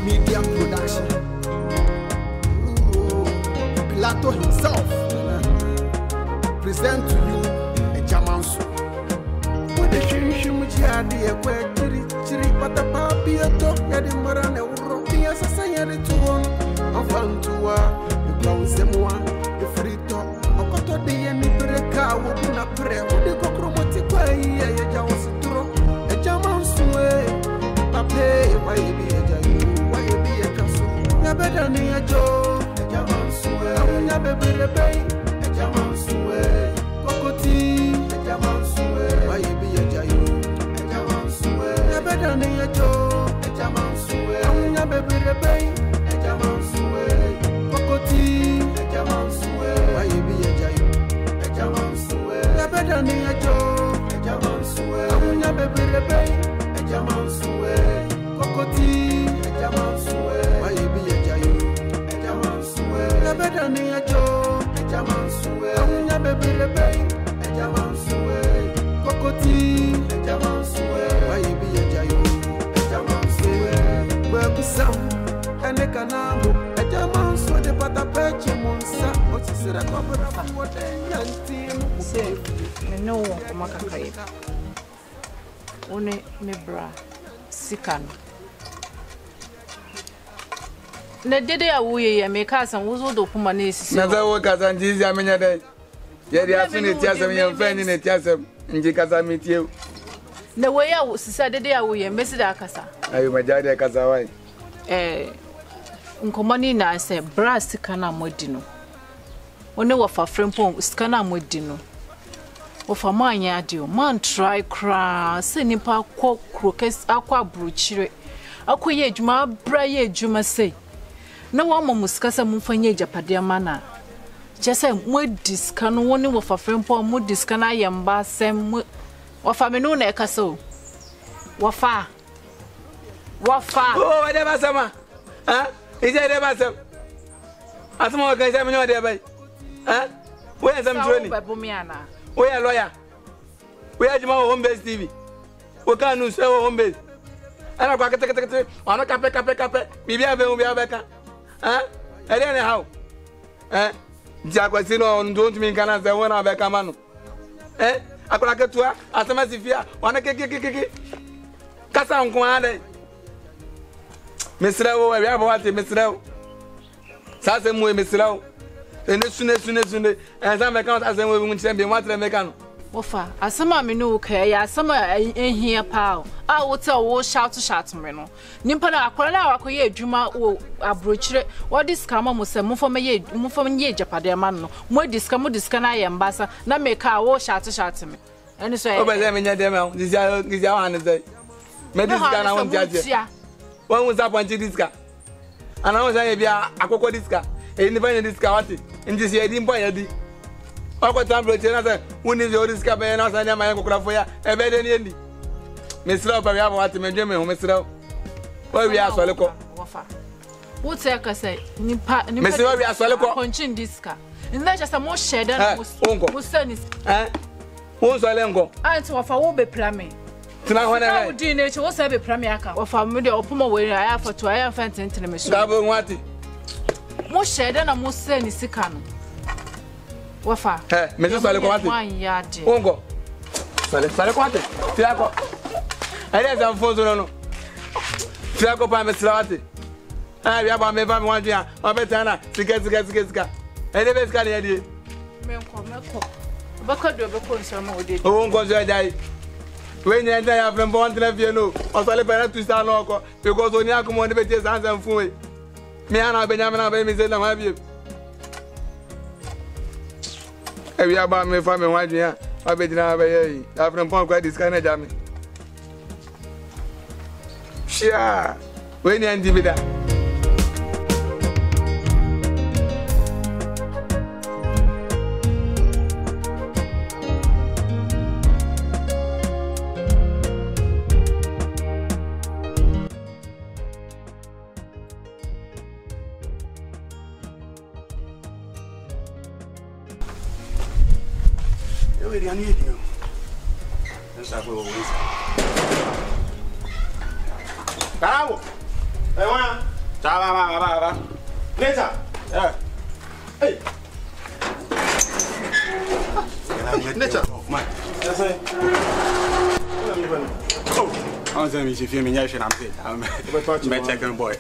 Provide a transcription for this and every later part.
Media Production. Pilato himself present to you Agya Manso. What the shimshimjia de chiri pata papi to yadi marane uro pia sasa yadi tuon afantua ikwausemwa ifrito okoto de ni breka wo na pre wo de kokromoti kwa iya ya jawositro Agya Manso pape why be Agya you why be a kaso ya better ni ajo Agya Manso ya bebere bay Agya Manso kokoti Agya Manso why be Agya you Agya Manso ya better ni ajo Agya Manso ya bebere bay Agya Manso kokoti Agya Manso why be Agya you Agya Manso ya better ni ajo Agya Manso ya bebere bay Agya Manso kokoti Agya Manso why be Agya you Agya Manso ya better ni ajo Agya Manso ya bebere bay Agya Manso kokoti Agya Manso why be Agya you Agya Manso webusam ene Canamo Agya Manso de patapeche monsa ochisira kwabra fuode nyantim se no komakakai one mebra sikan na dede awuye ya meka san wuzo do kuma ne sisi na zawo kaza njizi amenya dai yedi afini tiasem yemfani ne tiasem nji kaza mitie na waya sisa dede awuye mbesi da kasa ayo majade kaza wai nkomani na se bra sikan amodi no one wafa frempon sikan amodi no ofa manya adio man try cra se nipa kwo krokes akwa bruchire akoye adwuma bra ye adwuma sei na wa mamuskasa mumfanye japade mana chese mo diska no woni wo fa frempon mo diska na yamba sem wo fa menu na ekaso wo fa oh wade basama ha ije de basam asmo wa kan se menyo de bai ha wo ensam troni we a lawyer we a jima home base TV we can no say home base ana kwa kete ana kape bibia be bibia be ka ere ne how jakwasi no don't mean kana say wona be ka manu akola ketua asema sifia wana keke kasa nko ade mesrawo we abo wate mesrawo sase mu mesrawo ene sune eza me kan asem we mu nche be watre me kan wofa asema me no ka ya asema ehia pa a wote wo shout me no nimpa na akwara na akoye adwuma wo abrochire wo diskama mo se mo fo me japade man no mo diska na ye mbasa na me ka wo shout me ene so o be ze me nya dem am dizia wan ze me diska na won tiaje won won zapanchi diska ana won say bia akoko diska ni banya diska wati ndi si edi mpa yadi akwa tambro tena say woni ze diska be na say na ma yakokura fo ya ebe de ni endi mesra pa ya wati medwe me ho mesra wa wi asole ko wofa wo te ka say nipa mesra wi asole ko konchin diska nda just mo sheda na mo sani wo so le ngo anti wofa wo be plame tuna ho na wo di ne che wo say be plame aka wofa me de opomo we aya foto aya fantentene me so dabo wati mo sheda na mo sani sika no wofa me so le ko wati ongo sale ko wati tira ko ere za mfonzo no tira ko pa me sira wati wi aba me ba me wanjia o betana sika ere be sika ne yedie me nko bakado be ko nso ma odi ongo zo ajai we nya nda ya frem bon tena fie no o sale pa na tu sta no ko because oni akomo ne be tie sansan fun we me ana be nya me na be mi se na ma bi wi aba me fa me wanjia o be dina be yi da frem pon kwa diska na jami shia we nya ndi bida Where are you? Let's have a little. Canamo! Hey, man! Ba. Later. Hey. Nature. Man. Yes, sir. Oh. I'm saying if you mean I'm saying I'm checking boy.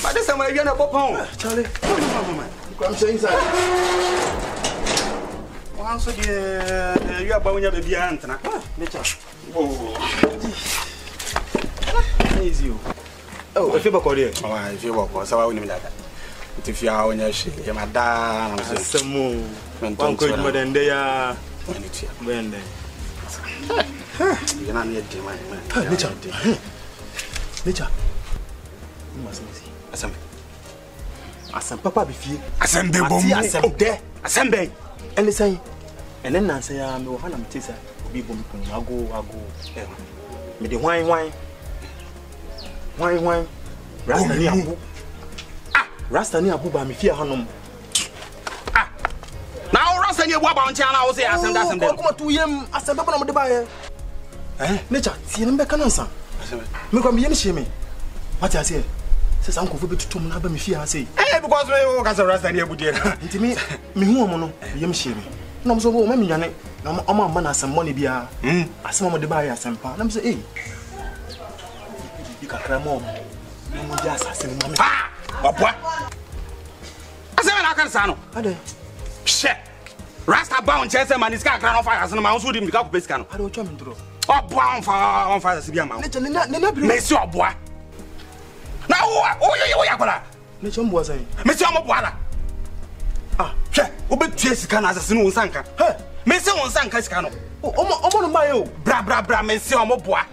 But this time you're not pop Charlie. I'm saying inside. Once again, you are bowing your baby aunt. Nature. Oh. Easy. Oh, if you walk here. Oh, if you walk, so I wouldn't like that. If you are on your shit, you're my dad. I'm some more. One good more than they are. When they. You're not near to my man. Nature. Nature. You must see. Asam papa be fie. Asam be bom. Asam there. Asam be. And they say, and then answer ya me ohana mtesa obi bom kun ago. Me the wine. Rasta ni abu. Rasta ni abu ba me fie hanom. Now Rasta ni abu ba on chana wo say asam da asam dem. Come to yem asam papa na mo de ba ye. Nature, see them back ansa. Me kwa me yem hye me. What I say? Says uncle for to na ba me fie say. Because we go Rasta ni abu there. Nti me hu omo no yem hye me. Na mo so wo ma me nyane. Na omo amba na asam money bia. Asam mo de ba ye asam pa. Na me say you kakra mom. No just asem mama. Ah! Oboa. Asem na kan sa no. Ade. She. Rasta bound chese man iska kakra no fire asem ma so di mi ka ko pesika no. Ade o twa me ndro. Oboa on fire se bia ma. Na biro. Mesi oboa. Na o ya kola. Ne chombo say. Mesi omo boa la. Ah, she. Obetua sika na asase no nsanka. He. Mesi won nsanka sika no. Omo no ma yo. Bra mesi omo boa.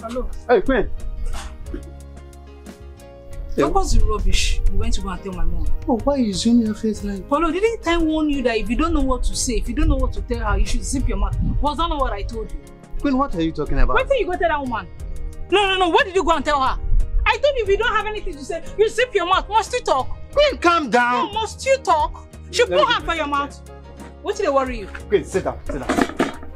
Hello. Hey, Queen. What was the rubbish you went to go and tell my mom? Oh, why are you zooming your face like? Paulo, didn't I warn you that if you don't know what to say, if you don't know what to tell her, you should zip your mouth? Was that not what I told you? Queen, what are you talking about? Why did you go tell that woman? No. What did you go and tell her? I told you if you don't have anything to say, you zip your mouth. Must you talk? Queen, calm down. No, must you talk? She put her for your mouth. What did they worry you? Queen, sit down. What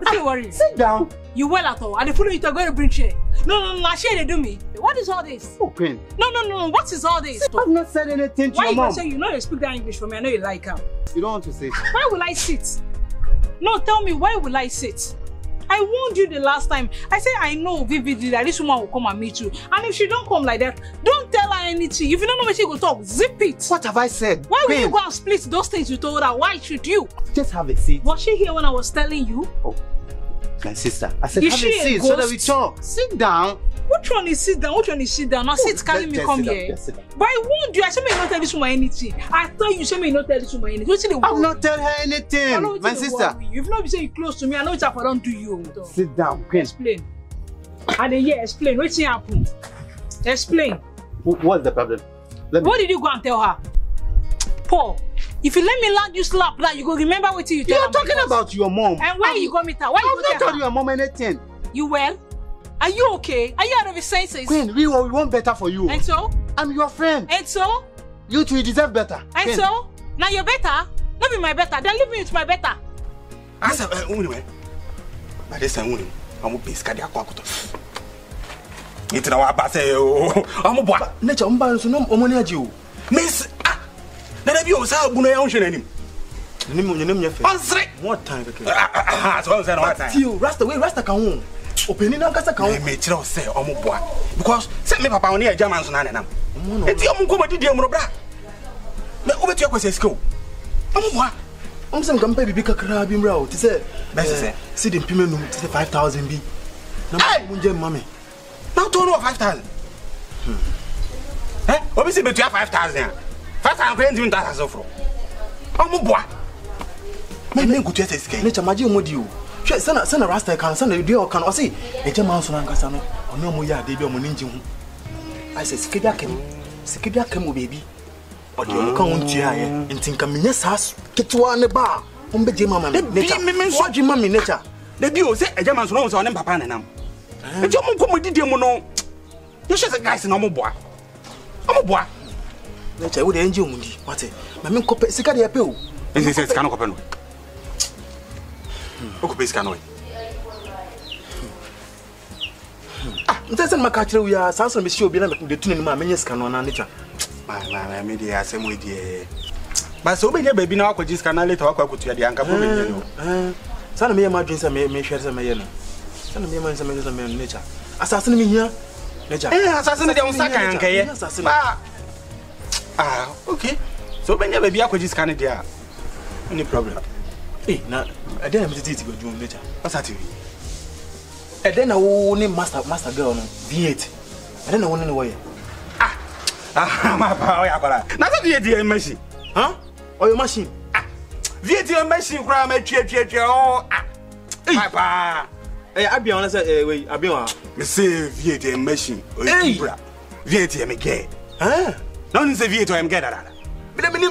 did they worry you? Sit down. You well at all? And they follow you to go to bring chair. No, share they do me. What is all this? Oh, Queen. No. What is all this? I've not said anything to Why your you mom. say you know you speak that English for me? I know you like her. You don't want to say it. Why will I sit? No, tell me, why will I sit? I warned you the last time. I said I know vividly that this woman will come and meet you. And if she don't come like that, don't tell her anything. If you don't know what she will talk, zip it. What have I said? Why Queen. will you go and split those things you told her? Why should you? Just have a seat. Was she here when I was telling you? Oh, my sister. I said Is have she a seat a so that ghost? we talk. Sit down. Which one is sit down? Which one is sit down? Now sit carry me come here. Just sit down. But I warned you. I said me not tell this woman anything. I thought you said me not tell this woman anything. I've not tell her anything. My sister. You've not been saying close to me. I know it's if I don't do you. Sit down, Queen. Explain. I didn't hear. Explain. What's happened? Explain. What's the problem? What did you go and tell her? Paul, if you let me land you slap that, you go remember what you tell her. You're talking about your mom. And where you go meet her? Why you go I've not tell told your mom anything. You well? Are you okay? Are you out of your senses? Queen, we want better for you. And so? I'm your friend. And so? You two deserve better. And Queen. so? Now you're better? Not be my better. Then leave me with my better. I said, anyway. By this time, I'm going to be scared of the it's now about say, I'm a boy. Nature, I'm buying some money at you. Miss, then have you said, Buno Ocean anymore? Name your face. What time? So I'm saying, what time? You, Rasta can home. Opening up Casa can make you say, I'm a boy. Because send me Papa on here, Agya Manso and it's your mum to dear Mobra. Over to your question school. I'm a boy. I'm some baby big crab in row. To say, sit in Pimenu to the 5,000 B. No, mommy. Now, total of 5,000. Obviously, but you have 5,000. 5,000 grand in that as of. I'm a boy. My name could just escape. Nature, my dear Modio. Send a Rasta can send a deal can or see Agya Manso and Casano. Or no more, yeah, baby, I'm an I said, Skibia came, baby. Or you can't hear and think I'm in your house. Get to one bar. Umbe Mamma, nature. What you mammy nature? The view say Agya Manso on Papa and I'm. And your mum come with the demono. You should say guys no more boy. I'm boy. Let's say we the NGO mundi. What? My men copy sika dey pay o. Ese se sika no copy no. O copy sika no. Ntese ma ka kire we ya sanso me shi obi na me de tunu ni ma menye sika no na nature. Ma me dey asem we dey. Ba so be nya baby na akwaji sika na later akwa kutu ya dey anka problem nya no. Sana me ma dwen se me hwere se me ye no. Sana me ma se me nature. Asase ni me hia. Nature. Asase ni dey on saka anka ye. Ba okay. So be nya baby akwaji sika na dey any problem. Na I dey am titi go do nature. What's that? And then I will master girl no V8. And then I want to know my power yakola. Na so V8 machine. Huh? Or your machine? V8 machine kra ma twa oh. My pa. Agya Manso say wait, Agya. Me say V8 machine. Bra. V8 me get. No ni say V8 am get that.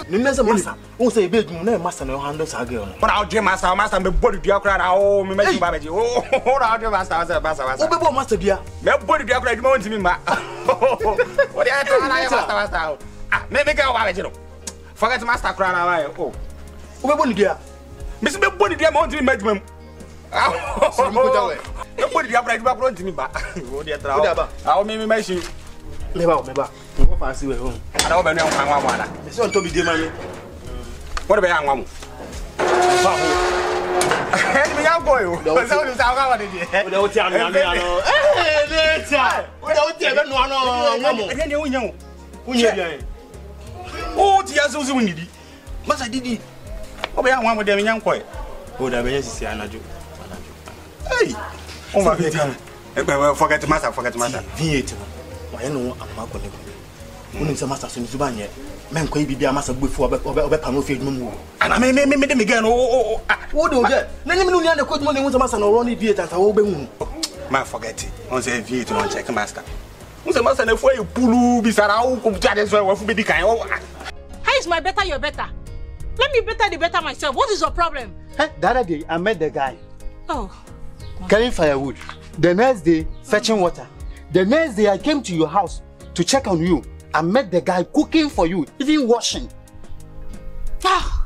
Me nasa master. Who say be do na master no handle Saga no. But I'll dream master me body dua kra na oh me machine ba beji. Oh, I'll dream master. Who be bo master bia? Me body dua kra duma wonti me ma. What dey try na master. Me get ba beji no. Forget master kra na why. Oh. Who be bo ni dia? Me say me body dia ma wonti me majima. So me go that way. Me body dia kra duma kra wonti me ba. What dey try. Ah me machine. Me ba. Go fancy we home. Ada wo be no anwa mo ada. Me say on to be dey man. What be anwa mo? Fa ho. Me ya go yo. So you say anwa what dey. We dey oti anu no. Later. We dey oti e be no anwa mo. Anya ne wonya wo. Wonya bia. Oh, ti aso so wonidi. Masa didi. Wo be anwa mo dey me nya nkoy. O da be nya sisi anajo. Hey. O ma be kan. Forget master. V8 no. Why no anwa ko ne. Woni se master so ni suba nye. Men ko bibia master gbefu obe pano fe dum mu. Ana me dem again oh. Wo do je. Na nyim no ni ande ko dum ne won se master no run V8 anta wo be hu. Man forget it. On say V8 no check master. Won se master na fo e pulu bi sara wo ko jade so wo fu be di kan. How is my better your better? Let me better the better myself. What is your problem? The other day I met the guy. Oh. Carrying firewood. The next day fetching water. The next day I came to your house to check on you. I met the guy cooking for you, even washing.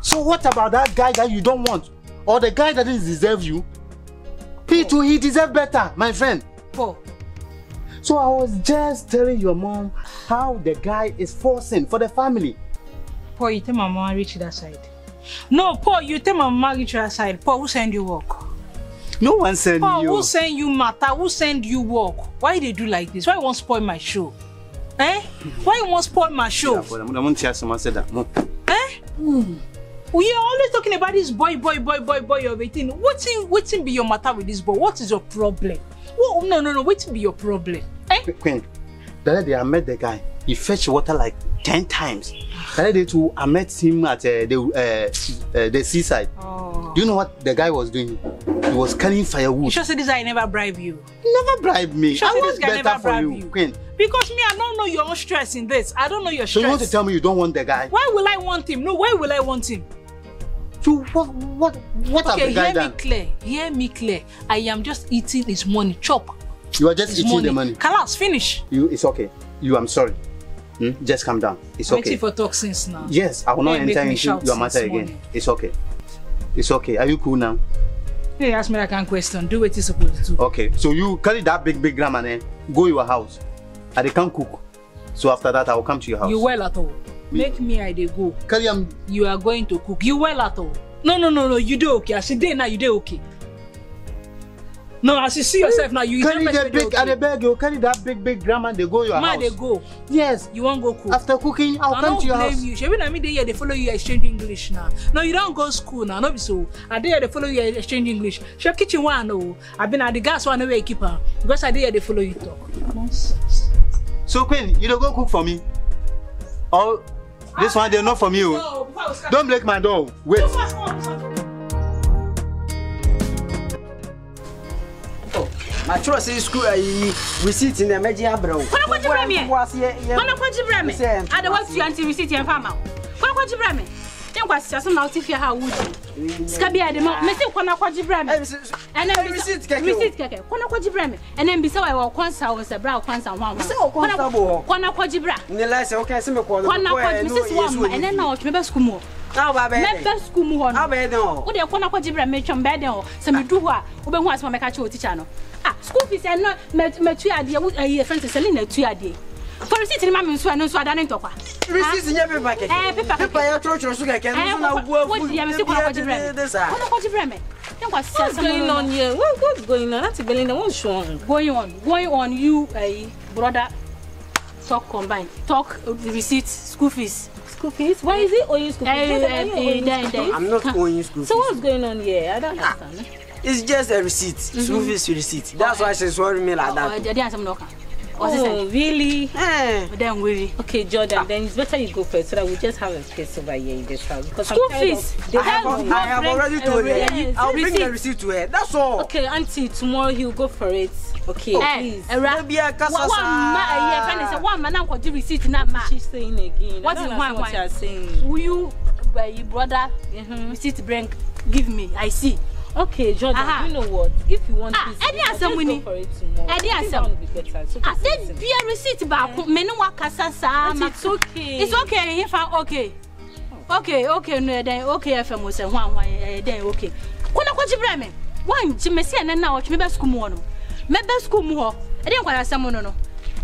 So what about that guy that you don't want? Or the guy that doesn't deserve you? He too, he deserves better, my friend. Paul. So I was just telling your mom how the guy is forcing for the family. Paul, you tell my mama reach that side. No, Paul, you tell my mama reach that side. Paul, who send you work? No one send Paul, you. who send you matter? Who send you work? Why they do like this? Why you want to spoil my show? Why you want to spoil my show? We are always talking about this boy of 18. What's be your matter with this boy? What is your problem? No. What's be your problem? Queen, the other day I met the guy. He fetched water like 10 times. The other day too, I met him at the seaside. Oh. Do you know what the guy was doing? He was carrying firewood. You sure say this guy never bribe you? Never bribe me. Sure I was this guy better never for bribe you, Queen. Because me, I don't know your own stress in this. I don't know your stress. So you want to tell me you don't want the guy? Why will I want him? No, why will I want him? So what okay, have the guy done? Hear me clear. I am just eating his money. Chop. You are just eating the money. Kalas, finish. It's okay. I'm sorry. Just calm down. It's okay. Waiting for toxins now. Yes, I will not enter into your matter again. It's okay. It's okay. Are you cool now? Hey, ask me that kind of question. Do what you're supposed to do. Okay, so you carry that big grandma and go your house. And they can't cook. So after that, I will come to your house. You well at all. Make me I dey go. Carry you are going to cook. You well at all. No. You do okay. As you day now, you do okay. No, as you see yourself now, you carry the big and the bag. You carry that big grandma and they go your house. They go. Yes. You won't go cook. After cooking, I'll come to your house. You. She I mean they follow you exchange English now. No, you don't go school now. No be so. I they follow you exchange English. She kitchen one no. I been at the gas one where you keep her because I they follow you talk. Nonsense. So Queen, you don't go cook for me. Oh, this one they're not from you. No, don't break my door. Wait. My trust is school. We sit in the Media Bro. I don't want you until we sit and farm out. What you bring me? They Then was just not if you have wood. Scabby, Messi Quanaquaji Bram. And then receipt cake, Quanaquaji Bram. And then beside our consa was a brow consa one. Quanaquaji Bram. Nelasa, okay, some Quanaquaji, and then now remember Skumo. Now, Babba Skumo, I'll be no. What do Quanaquaji Bram make some bad or some do what? Open once my catch channel. Ah, school fees and not met 2 idea with a year friend to Selina 2 idea. For receipt in Mamma, so I know so I don't talk. Receipt in every packet. Pepper, church or sugar can work. What do you have to What's going on here? What's going on? That's a Belinda. What's wrong? Going on, you, brother. Talk combined. Talk receipt, school fees. School fees? Why is it all you school fees? I'm not owing you school fees. So what's going on here? I don't understand. It's just a receipt. School fees receipt. That's why she's worrying me like that. Oh, really? Then really. Okay, Jordan, then it's better you go first so that we just have a space over here in this house. Because school fees. I have already told her. I'll bring the receipt to her. That's all. Okay, Auntie, tomorrow he'll go for it. Okay, please. One man, I'm going to receipt now. She's saying again. What is what you're saying? Will you, brother, receipt bring? Give me. I see. Okay, Jordan, you know what? If you want this, just go for it tomorrow. That will be better. So I said, be a receipt back. It's okay. It's okay. If I okay. No, then okay. If I'm saying one, then okay. What Bremen? One, Jimmy, and now watch me best school more. Me best school more. I didn't want someone no.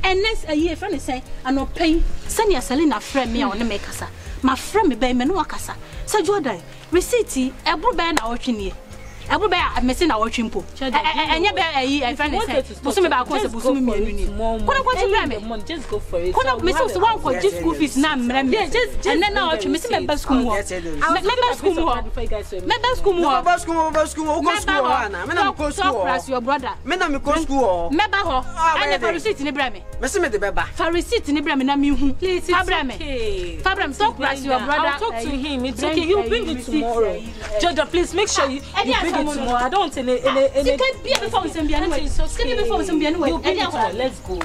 And next a year, friend is saying, I no pay. Send your Selina friend me on the makers. My friend me by me no akasa. So Jordan, receipt. I brought by now watching you. Everybody, I'm missing our chimpo. And you bear a friend about just go for it. Mrs. One for just school fees now, and then now I'm missing my best school. Your brother. And for receipt in the Bremen. For receipt in the Bremen, please, Fabram, talk to your brother. I'll talk to him. It's okay, he'll bring it tomorrow. Jordan, please make sure you bring tomorrow. I don't tell any. You can't be before some anyway. Let's go.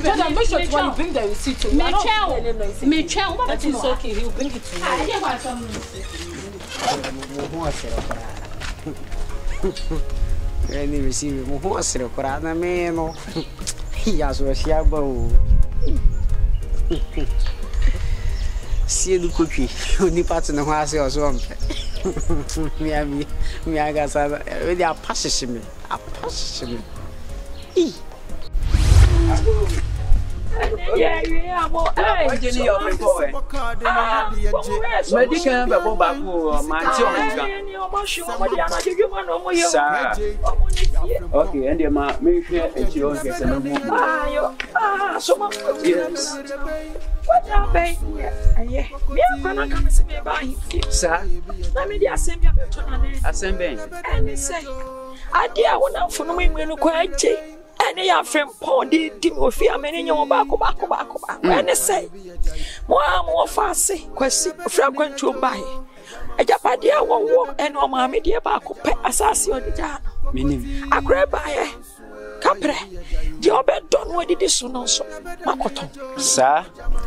Jordan, make sure you bring the receipt to me. But it's okay, he'll bring it to me. Any receiver, what's the Corana man? He has a shabo. See the cookie, only parts in the house or something. Me, I got they are passing me. Yeah, okay, and the man, make sure it's your guess and what are they? Yeah, we are going to come see me by him, sir. Let me assembly and say, I dear one for no women Kwaa Adjei. And they are from Pondy, Timothy, many your back. And they say, more fast, question, from to buy. A Japadia won't walk and no mammy dear back, assassin on the jar. Meaning, I grab by Capre, your bed don't want it is soon also. Makoto, sir.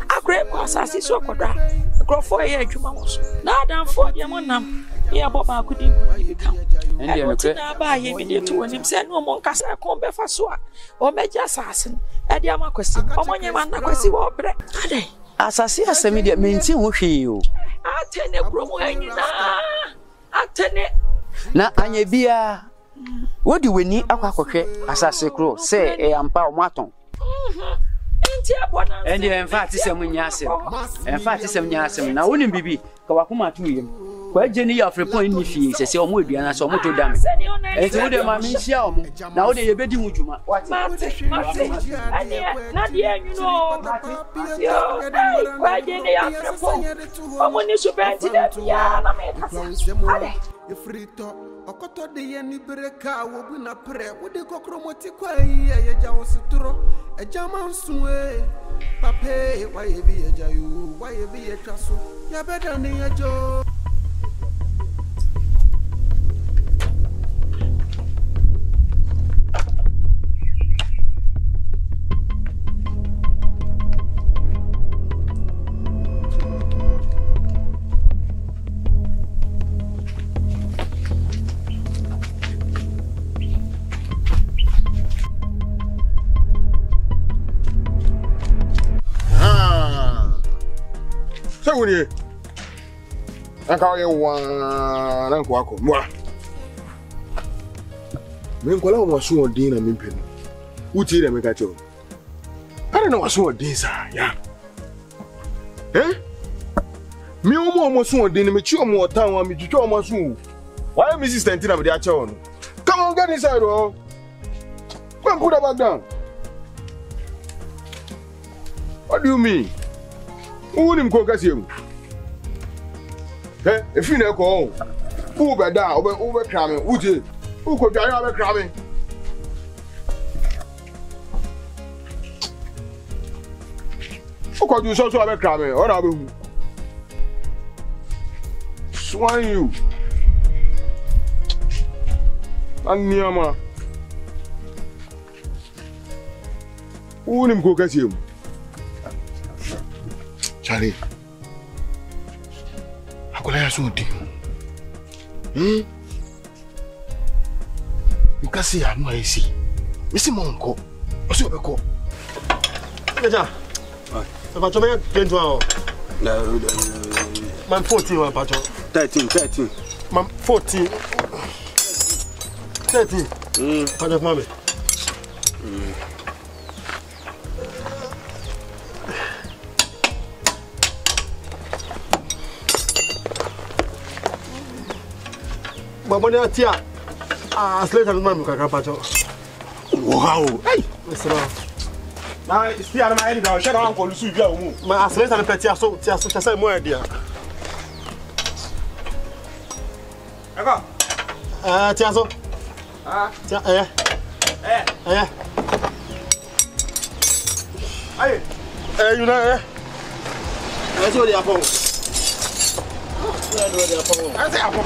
I grab assassin so quadra. Grow for a year, you must. Now down for your monam. Yeah, but I couldn't become. And you're by him to him said no more cast I come back for so or major assassin. And your question, or my man, I see what bread. Assassin has a media maintain who you. I tell you, Bromo, I tell you. Now, Anya Bia, what do we need? Assassin crow, say a ampa maton. And in fact, it's a munyasem. In fact, it's a munyasem. Now, wouldn't be Kawakuma to him. Kwaa Adjei ni afre point ni fi se se omo aduana so omo to dam enti wo de ma me hia omo na wo de ye bedi hujuma mate na de anyu no yo Kwaa Adjei ni afre point omo ni so benti da bia na me kasa ade ifrito okoto de ye ni breka wo bu na pre wo de kokromoti kwa ye jawo situro Agya Manso pape why ye bi ejayu why ye bi etwaso ya beda ni ejo. wuni. Anka ye wa na nko akọ. Mwa. Me nkola wo so odin na me mpem. Uti re me ka cho. Ara na waso odin sa ya. Me omo so odin me chi omo otan wa me twitwa omo so. Why me sister Ntina me dey ache on? Come on, get inside, oh. Go and put that back down. What do you mean? Who him go kasi him? If you know go, who be down, over cramming, who did? Who could die over cramming? Who could do so over cramming? Or I will swine you. Anyama. Who him go kasi him? Charlie. Akola ya sudi. Nkasi ya no esi. Misi monko. Osi obeko. Eja. Ba chome 21. Man 14 wa pacho. 13. Man 14. 13. Pacho mame. Babone atia. Slate and mame ka pacho. Wow. Hey. Mesra. Na still na my down. Share am ko lusu bia o mu. Ma slate and petia so tia so say mo dia. Ego. Tia so. Tia you know Let's go the apple. I say apple.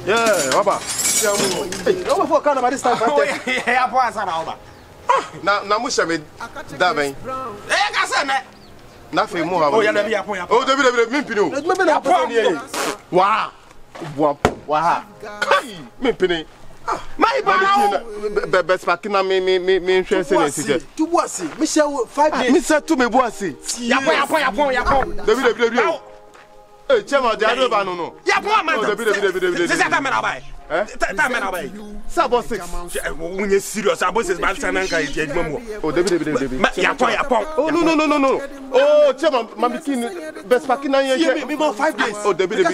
Yeah, Baba. Hey, over for Canamo this time. Yeah, apple answer Baba. Na musha me da ben. Ka say me. Na fe mo ha. Oh, ya na bi apple. Oh, David me pinu. Me be na apple ni. Wa. Wa. Kai, me pinu. My ba best pakina me hwe se na sije. Tu boasi, me share 5 days. Me say tu me boasi. Ya pon. David. Eh, chema de ado ba no. Ya pon man. David. Se ta me na bai. Ta me na bai. Sa bo 6. Unye serious. Abo 6 ba sa nan ka ije eduma mo. Oh, David. Ya pon. Oh, no. Oh, chema mamikin best pakina ye. Me more 5 days. Oh, David.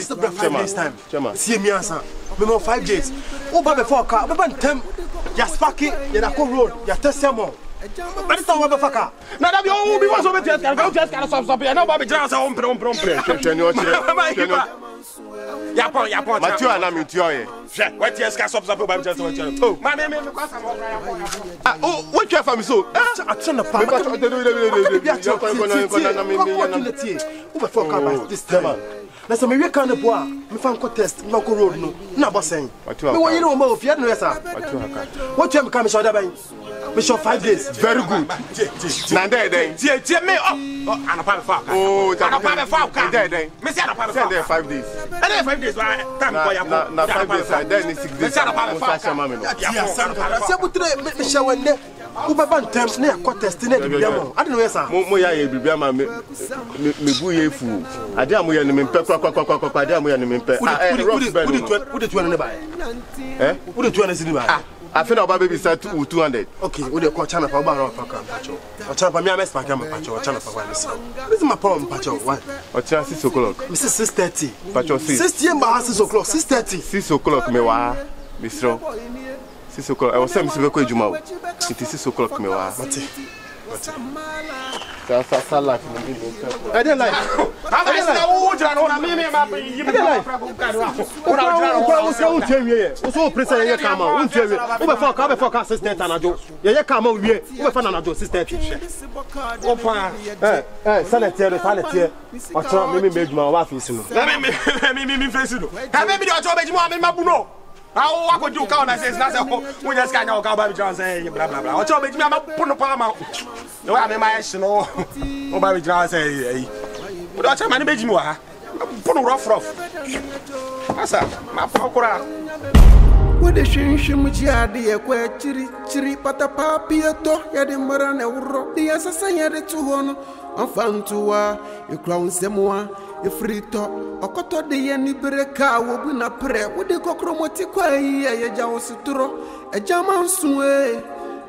Chema. See me answer. Me more 5 days. Oh, ba before car. Ba tem. Ya sparky, ya na ko road. Ya tesemo. But it's not a car. Now that you be was over there. Go just kind of stop. I know Bobby Johnson on prom. Yapon. Matthew and I'm with you. What yes can stop Bobby Johnson. Oh, my name is oh, what care for me so? I turn the park. This time. Na so me we kan bo a me fan contest me ko road no na bo sen me wo yire o ma ofia no yesa what you me come show da ban me show 5 days very good na dey tie me anapa me fa me say anapa me fa 5 days 5 days time ko ya na 5 days then ni 6 days mo sa chama me no ya se butre me show wende u baba ntem na contest na bibia mo ade no yesa mo ya ye bibia ma me bu ye fu ade am ye no me kwa ade am ye no me pe who the 200 buy who the 200 cedi buy I feel about baby start 200. Okay, we dey call channel for about pacho. O channel for me am expect am pacho, o channel for why this. This is my problem pacho. Why? O channel 6 o'clock. Mr. 6:30. Pacho 6. 6 mba 6 o'clock, 6:30. 6 o'clock me wa. Mr. 6 o'clock. I was saying Mr. Beko Ejuma. It is 6 o'clock me wa. Mate. Sa life no be no. I dey like. I dey like. O jira no na me ma yi me fra go ka do. O na jira no so untewie ye. O so presa ye kama untewie. O be for ka assistant anajo. Ye kama wie. O be for na anajo assistant. O pa. Sanete. O tro me ejuma wa fi sinu. Me face no. Ha me bi do tro be ejuma me mabu no. How I could do count and says nothing. We just can't go by Johnson, blah blah blah. What's up, baby? I'm putting a palm out. No, I'm in my ass, no. Oh, by Johnson, but that's a man, baby. Put a rough. That's a my poker. With the shin muchiadi, a quack chiri patapa pieto, Yadimara Neuro, the assassin to one, and found to a crown semoa, a free talk, or coto de Yanni Bereka will win a prayer with the cockromotica, a Jaositro, a German sway.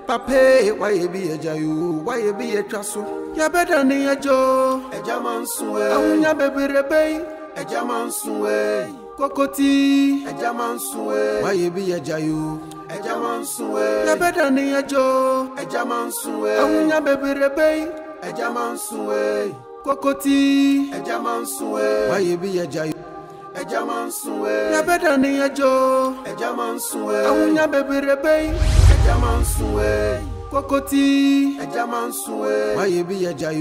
Pape, why you be a jayu, why you be a trasso? Ya better than a Joe, a German sway, I will never be rebay, a German sway. Kokoti, a German sway, why you be a jayu, a German sway, ya better than a Joe, a German sway, I will never be rebay, a German sway. Kokoti, a German sway, why you be a jayu. A German sway, ya better than a Joe, a German sway, I will never be rebay, a German sway, Kokoti, a German sway, why you be a jayu.